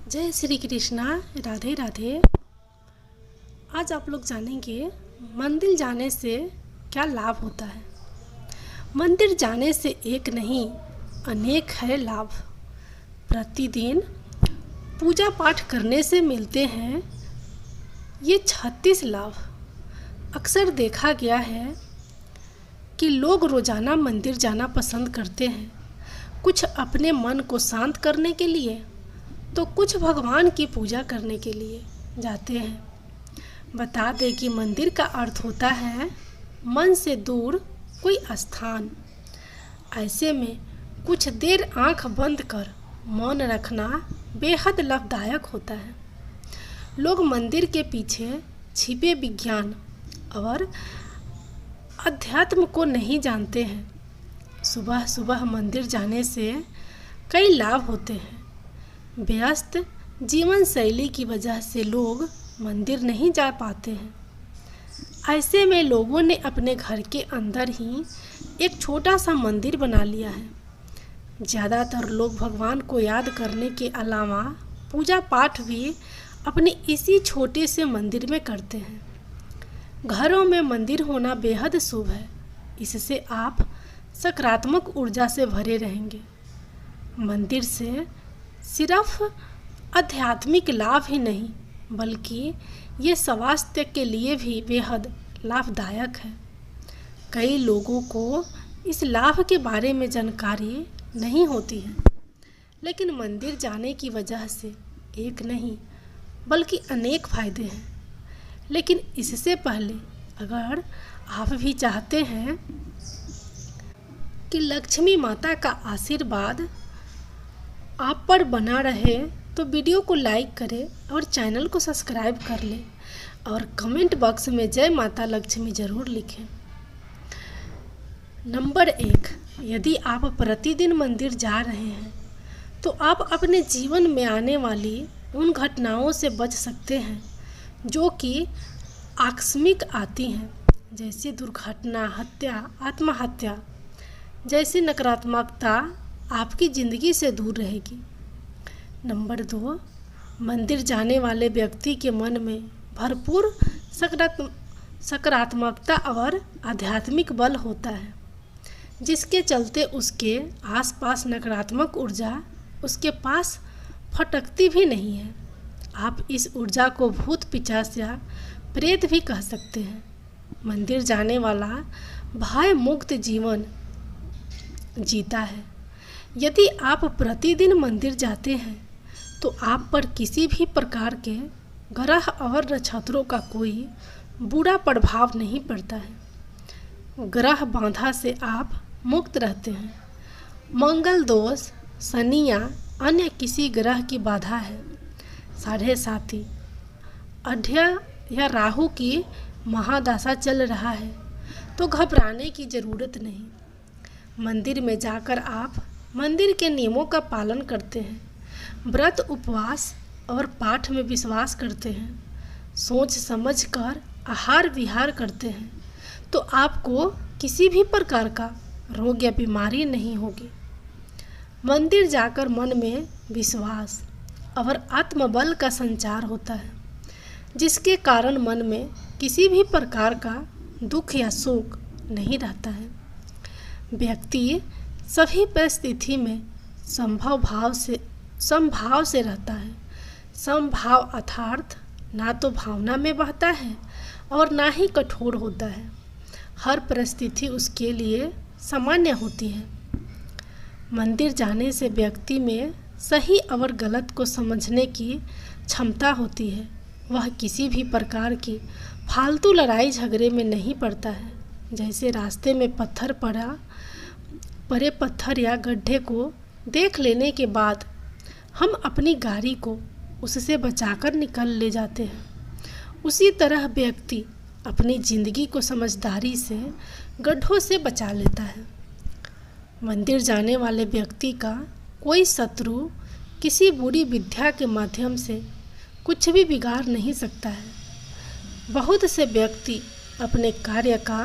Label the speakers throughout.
Speaker 1: जय श्री कृष्णा। राधे राधे। आज आप लोग जानेंगे मंदिर जाने से क्या लाभ होता है। मंदिर जाने से एक नहीं अनेक है लाभ। प्रतिदिन पूजा पाठ करने से मिलते हैं ये 36 लाभ। अक्सर देखा गया है कि लोग रोज़ाना मंदिर जाना पसंद करते हैं, कुछ अपने मन को शांत करने के लिए तो कुछ भगवान की पूजा करने के लिए जाते हैं। बता दें कि मंदिर का अर्थ होता है मन से दूर कोई स्थान। ऐसे में कुछ देर आंख बंद कर मौन रखना बेहद लाभदायक होता है। लोग मंदिर के पीछे छिपे विज्ञान और अध्यात्म को नहीं जानते हैं। सुबह सुबह मंदिर जाने से कई लाभ होते हैं। व्यस्त जीवन शैली की वजह से लोग मंदिर नहीं जा पाते हैं। ऐसे में लोगों ने अपने घर के अंदर ही एक छोटा सा मंदिर बना लिया है। ज़्यादातर लोग भगवान को याद करने के अलावा पूजा पाठ भी अपने इसी छोटे से मंदिर में करते हैं। घरों में मंदिर होना बेहद शुभ है। इससे आप सकारात्मक ऊर्जा से भरे रहेंगे। मंदिर से सिर्फ आध्यात्मिक लाभ ही नहीं बल्कि ये स्वास्थ्य के लिए भी बेहद लाभदायक है। कई लोगों को इस लाभ के बारे में जानकारी नहीं होती है, लेकिन मंदिर जाने की वजह से एक नहीं बल्कि अनेक फायदे हैं। लेकिन इससे पहले अगर आप भी चाहते हैं कि लक्ष्मी माता का आशीर्वाद आप पर बना रहे तो वीडियो को लाइक करें और चैनल को सब्सक्राइब कर लें और कमेंट बॉक्स में जय माता लक्ष्मी ज़रूर लिखें। नंबर 1, यदि आप प्रतिदिन मंदिर जा रहे हैं तो आप अपने जीवन में आने वाली उन घटनाओं से बच सकते हैं जो कि आकस्मिक आती हैं, जैसे दुर्घटना, हत्या, आत्महत्या जैसी नकारात्मकता आपकी ज़िंदगी से दूर रहेगी। नंबर 2, मंदिर जाने वाले व्यक्ति के मन में भरपूर सकारात्मकता और आध्यात्मिक बल होता है, जिसके चलते उसके आसपास नकारात्मक ऊर्जा उसके पास फटकती भी नहीं है। आप इस ऊर्जा को भूत पिशाच या प्रेत भी कह सकते हैं। मंदिर जाने वाला भय मुक्त जीवन जीता है। यदि आप प्रतिदिन मंदिर जाते हैं तो आप पर किसी भी प्रकार के ग्रह और नक्षत्रों का कोई बुरा प्रभाव नहीं पड़ता है। ग्रह बाधा से आप मुक्त रहते हैं। मंगल दोष, शनि या अन्य किसी ग्रह की बाधा है, साढ़े साथी, अड्या या राहु की महादशा चल रहा है तो घबराने की ज़रूरत नहीं। मंदिर में जाकर आप मंदिर के नियमों का पालन करते हैं, व्रत, उपवास और पाठ में विश्वास करते हैं, सोच समझ कर आहार विहार करते हैं तो आपको किसी भी प्रकार का रोग या बीमारी नहीं होगी। मंदिर जाकर मन में विश्वास और आत्मबल का संचार होता है, जिसके कारण मन में किसी भी प्रकार का दुख या शोक नहीं रहता है। व्यक्ति सभी परिस्थिति में समभाव से रहता है। समभाव अर्थात ना तो भावना में बहता है और ना ही कठोर होता है। हर परिस्थिति उसके लिए सामान्य होती है। मंदिर जाने से व्यक्ति में सही और गलत को समझने की क्षमता होती है। वह किसी भी प्रकार की फालतू लड़ाई झगड़े में नहीं पड़ता है। जैसे रास्ते में पड़े पत्थर या गड्ढे को देख लेने के बाद हम अपनी गाड़ी को उससे बचाकर निकल ले जाते हैं, उसी तरह व्यक्ति अपनी ज़िंदगी को समझदारी से गड्ढों से बचा लेता है। मंदिर जाने वाले व्यक्ति का कोई शत्रु किसी बुरी विद्या के माध्यम से कुछ भी बिगाड़ नहीं सकता है। बहुत से व्यक्ति अपने कार्य का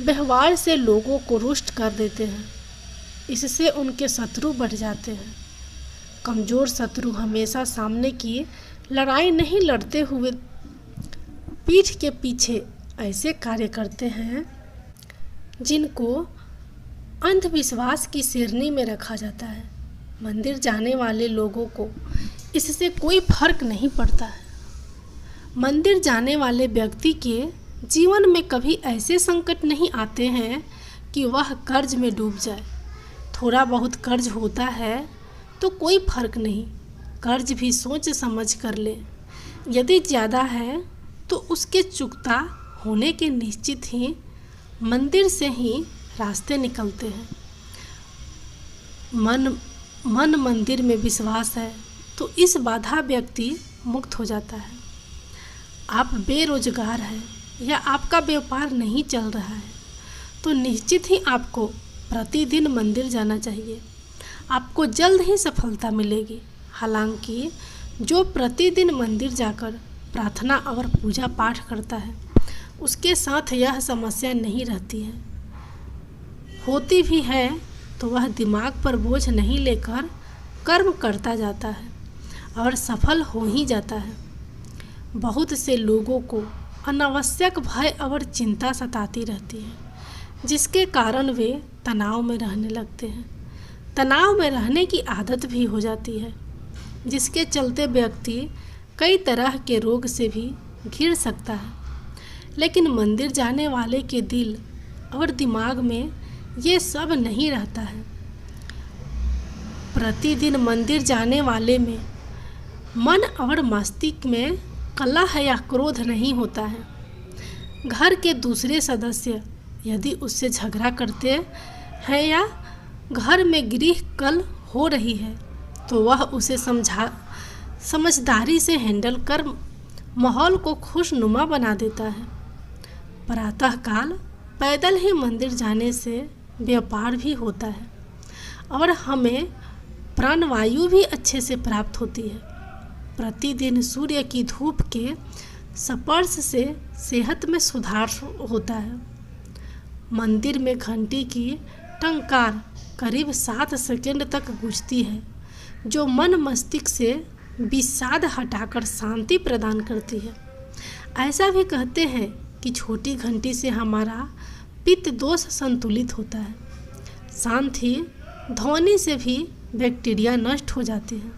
Speaker 1: व्यवहार से लोगों को रुष्ट कर देते हैं। इससे उनके शत्रु बढ़ जाते हैं। कमज़ोर शत्रु हमेशा सामने की लड़ाई नहीं लड़ते हुए पीठ के पीछे ऐसे कार्य करते हैं जिनको अंधविश्वास की श्रेणी में रखा जाता है। मंदिर जाने वाले लोगों को इससे कोई फर्क नहीं पड़ता है। मंदिर जाने वाले व्यक्ति के जीवन में कभी ऐसे संकट नहीं आते हैं कि वह कर्ज में डूब जाए। थोड़ा बहुत कर्ज होता है तो कोई फर्क नहीं, कर्ज भी सोच समझ कर ले। यदि ज़्यादा है तो उसके चुकता होने के निश्चित ही मंदिर से ही रास्ते निकलते हैं। मन मंदिर में विश्वास है तो इस बाधा व्यक्ति मुक्त हो जाता है। आप बेरोजगार हैं या आपका व्यापार नहीं चल रहा है तो निश्चित ही आपको प्रतिदिन मंदिर जाना चाहिए। आपको जल्द ही सफलता मिलेगी। हालांकि जो प्रतिदिन मंदिर जाकर प्रार्थना और पूजा पाठ करता है उसके साथ यह समस्या नहीं रहती है। होती भी है तो वह दिमाग पर बोझ नहीं लेकर कर्म करता जाता है और सफल हो ही जाता है। बहुत से लोगों को अनावश्यक भय और चिंता सताती रहती है जिसके कारण वे तनाव में रहने लगते हैं। तनाव में रहने की आदत भी हो जाती है जिसके चलते व्यक्ति कई तरह के रोग से भी घिर सकता है। लेकिन मंदिर जाने वाले के दिल और दिमाग में ये सब नहीं रहता है। प्रतिदिन मंदिर जाने वाले में मन और मस्तिष्क में कलह या क्रोध नहीं होता है। घर के दूसरे सदस्य यदि उससे झगड़ा करते हैं या घर में गृह कलह हो रही है तो वह उसे समझदारी से हैंडल कर माहौल को खुशनुमा बना देता है। प्रातःकाल पैदल ही मंदिर जाने से व्यापार भी होता है और हमें प्राणवायु भी अच्छे से प्राप्त होती है। प्रतिदिन सूर्य की धूप के स्पर्श से सेहत में सुधार होता है। मंदिर में घंटी की टंकार करीब 7 सेकंड तक गूंजती है जो मन मस्तिष्क से विषाद हटाकर शांति प्रदान करती है। ऐसा भी कहते हैं कि छोटी घंटी से हमारा पित्त दोष संतुलित होता है। साथ ही ध्वनि से भी बैक्टीरिया नष्ट हो जाते हैं।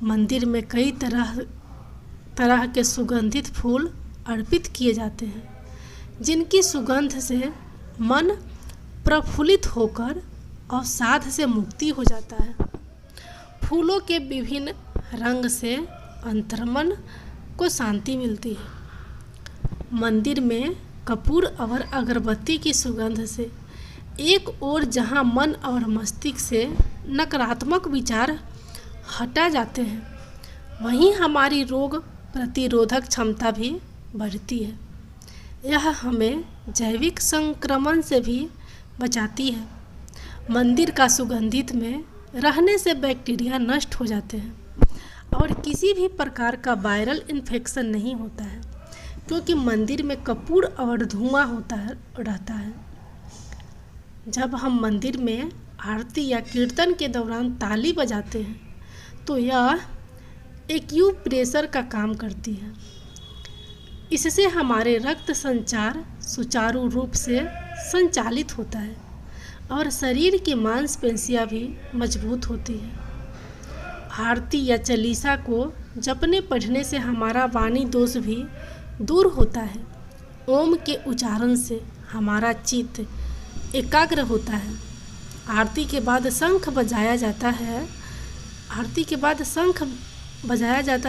Speaker 1: मंदिर में कई तरह के सुगंधित फूल अर्पित किए जाते हैं जिनकी सुगंध से मन प्रफुल्लित होकर अवसाद से मुक्ति हो जाता है। फूलों के विभिन्न रंग से अंतर्मन को शांति मिलती है। मंदिर में कपूर और अगरबत्ती की सुगंध से एक ओर जहां मन और मस्तिष्क से नकारात्मक विचार हटा जाते हैं वहीं हमारी रोग प्रतिरोधक क्षमता भी बढ़ती है। यह हमें जैविक संक्रमण से भी बचाती है। मंदिर का सुगंधित में रहने से बैक्टीरिया नष्ट हो जाते हैं और किसी भी प्रकार का वायरल इन्फेक्शन नहीं होता है क्योंकि मंदिर में कपूर और धुआं रहता है। जब हम मंदिर में आरती या कीर्तन के दौरान ताली बजाते हैं तो यह एक्यूप्रेशर का काम करती है। इससे हमारे रक्त संचार सुचारू रूप से संचालित होता है और शरीर की मांसपेशियां भी मजबूत होती है। आरती या चालीसा को जपने पढ़ने से हमारा वाणी दोष भी दूर होता है। ओम के उच्चारण से हमारा चित्त एकाग्र होता है। आरती के बाद शंख बजाया जाता है।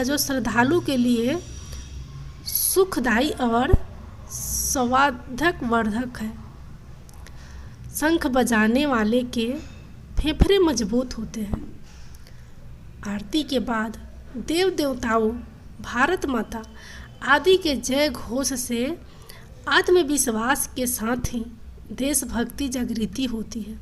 Speaker 1: जो श्रद्धालु के लिए सुखदायी और स्वास्थ्य वर्धक है। शंख बजाने वाले के फेफड़े मजबूत होते हैं। आरती के बाद देव देवताओं, भारत माता आदि के जय घोष से आत्मविश्वास के साथ ही देशभक्ति जागृति होती है।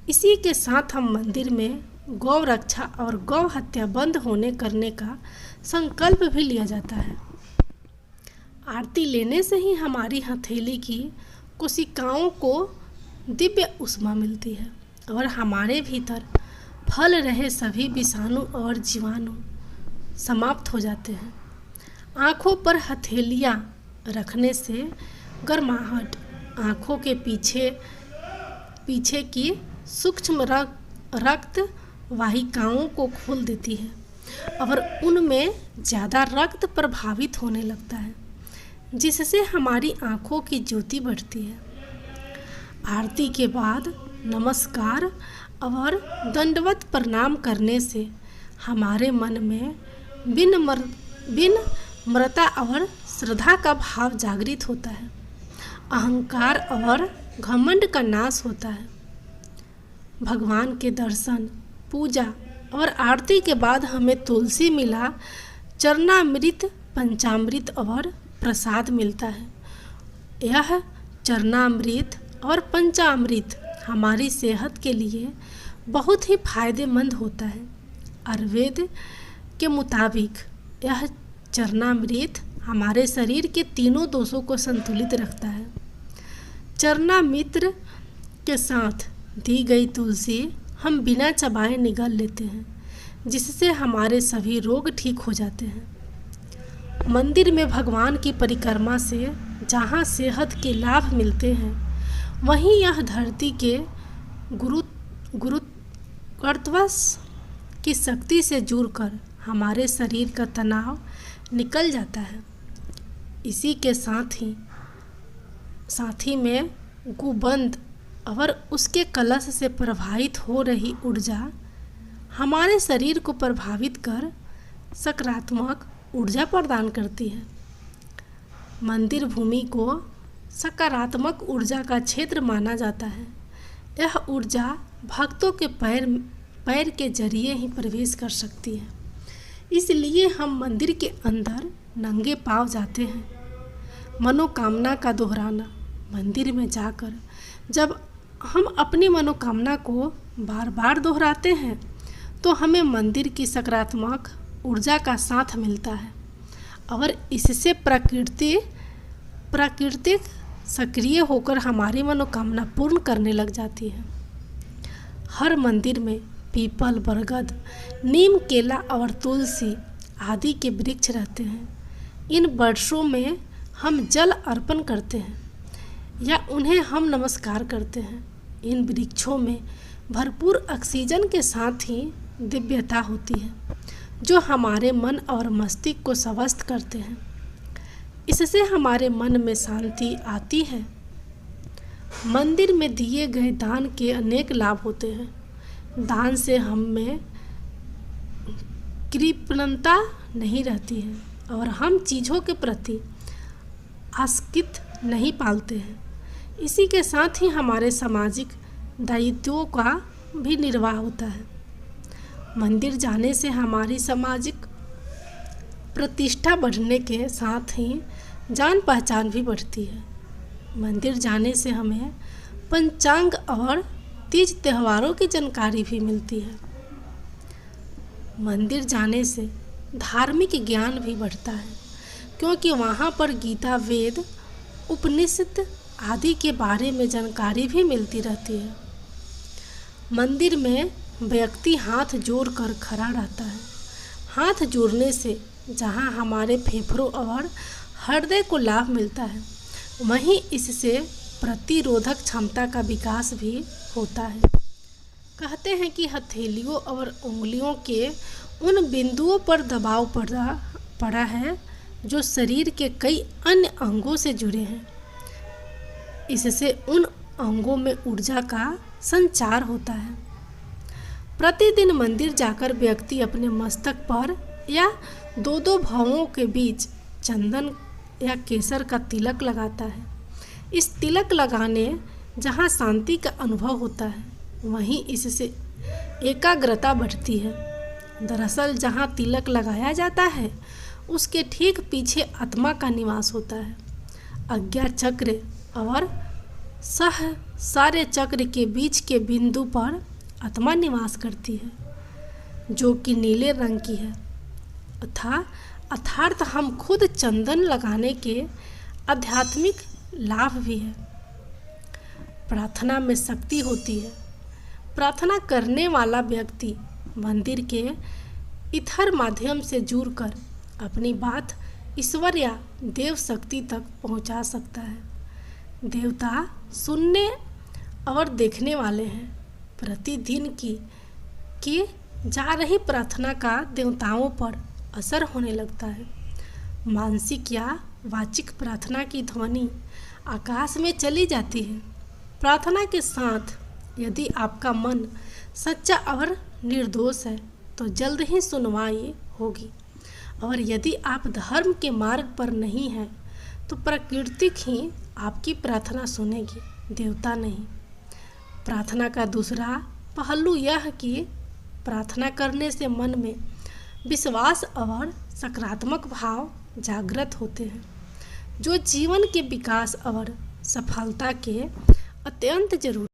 Speaker 1: इसी के साथ हम मंदिर में गौ रक्षा और गौ हत्या बंद करने का संकल्प भी लिया जाता है। आरती लेने से ही हमारी हथेली की कोशिकाओं को दिव्य ऊष्मा मिलती है और हमारे भीतर फल रहे सभी विषाणु और जीवाणु समाप्त हो जाते हैं। आँखों पर हथेलियाँ रखने से गर्माहट आँखों के पीछे की सूक्ष्म रक्त वाहिकाओं को खोल देती है और उनमें ज़्यादा रक्त प्रभावित होने लगता है, जिससे हमारी आँखों की ज्योति बढ़ती है। आरती के बाद नमस्कार और दंडवत प्रणाम करने से हमारे मन में विनम्रता और श्रद्धा का भाव जागृत होता है। अहंकार और घमंड का नाश होता है। भगवान के दर्शन, पूजा और आरती के बाद हमें तुलसी मिला चरणामृत, पंचामृत और प्रसाद मिलता है। यह चरणामृत और पंचामृत हमारी सेहत के लिए बहुत ही फायदेमंद होता है। आयुर्वेद के मुताबिक यह चरणामृत हमारे शरीर के तीनों दोषों को संतुलित रखता है। चरणामृत के साथ दी गई तुलसी हम बिना चबाए निगल लेते हैं, जिससे हमारे सभी रोग ठीक हो जाते हैं। मंदिर में भगवान की परिक्रमा से जहाँ सेहत के लाभ मिलते हैं, वहीं यह धरती के गुरुत्वाकर्षण की शक्ति से जुड़कर हमारे शरीर का तनाव निकल जाता है। इसी के साथ ही में गुंबद और उसके कलश से प्रवाहित हो रही ऊर्जा हमारे शरीर को प्रभावित कर सकारात्मक ऊर्जा प्रदान करती है। मंदिर भूमि को सकारात्मक ऊर्जा का क्षेत्र माना जाता है। यह ऊर्जा भक्तों के पैर के जरिए ही प्रवेश कर सकती है। इसलिए हम मंदिर के अंदर नंगे पांव जाते हैं। मनोकामना का दोहराना। मंदिर में जाकर जब हम अपनी मनोकामना को बार बार दोहराते हैं तो हमें मंदिर की सकारात्मक ऊर्जा का साथ मिलता है और इससे प्राकृतिक सक्रिय होकर हमारी मनोकामना पूर्ण करने लग जाती है। हर मंदिर में पीपल, बरगद, नीम, केला और तुलसी आदि के वृक्ष रहते हैं। इन वृक्षों में हम जल अर्पण करते हैं या उन्हें हम नमस्कार करते हैं। इन वृक्षों में भरपूर ऑक्सीजन के साथ ही दिव्यता होती है, जो हमारे मन और मस्तिष्क को स्वस्थ करते हैं। इससे हमारे मन में शांति आती है। मंदिर में दिए गए दान के अनेक लाभ होते हैं। दान से हम में कृपणता नहीं रहती है और हम चीज़ों के प्रति आसक्ति नहीं पालते हैं। इसी के साथ ही हमारे सामाजिक दायित्वों का भी निर्वाह होता है। मंदिर जाने से हमारी सामाजिक प्रतिष्ठा बढ़ने के साथ ही जान पहचान भी बढ़ती है। मंदिर जाने से हमें पंचांग और तीज त्योहारों की जानकारी भी मिलती है। मंदिर जाने से धार्मिक ज्ञान भी बढ़ता है, क्योंकि वहाँ पर गीता, वेद, उपनिषद आदि के बारे में जानकारी भी मिलती रहती है। मंदिर में व्यक्ति हाथ जोड़कर खड़ा रहता है। हाथ जोड़ने से जहाँ हमारे फेफड़ों और हृदय को लाभ मिलता है, वहीं इससे प्रतिरोधक क्षमता का विकास भी होता है। कहते हैं कि हथेलियों और उंगलियों के उन बिंदुओं पर दबाव पड़ा है जो शरीर के कई अन्य अंगों से जुड़े हैं। इससे उन अंगों में ऊर्जा का संचार होता है। प्रतिदिन मंदिर जाकर व्यक्ति अपने मस्तक पर या दो भवों के बीच चंदन या केसर का तिलक लगाता है। इस तिलक लगाने जहाँ शांति का अनुभव होता है, वहीं इससे एकाग्रता बढ़ती है। दरअसल जहाँ तिलक लगाया जाता है, उसके ठीक पीछे आत्मा का निवास होता है। आज्ञा चक्र और सारे चक्र के बीच के बिंदु पर आत्मा निवास करती है, जो कि नीले रंग की है। अर्थात हम खुद चंदन लगाने के आध्यात्मिक लाभ भी है। प्रार्थना में शक्ति होती है। प्रार्थना करने वाला व्यक्ति मंदिर के इथर माध्यम से जुड़कर अपनी बात ईश्वर या देव शक्ति तक पहुंचा सकता है। देवता सुनने और देखने वाले हैं। प्रतिदिन की जा रही प्रार्थना का देवताओं पर असर होने लगता है। मानसिक या वाचिक प्रार्थना की ध्वनि आकाश में चली जाती है। प्रार्थना के साथ यदि आपका मन सच्चा और निर्दोष है तो जल्द ही सुनवाई होगी, और यदि आप धर्म के मार्ग पर नहीं हैं तो प्रकृति ही आपकी प्रार्थना सुनेगी, देवता नहीं। प्रार्थना का दूसरा पहलू यह कि प्रार्थना करने से मन में विश्वास और सकारात्मक भाव जागृत होते हैं, जो जीवन के विकास और सफलता के अत्यंत जरूरी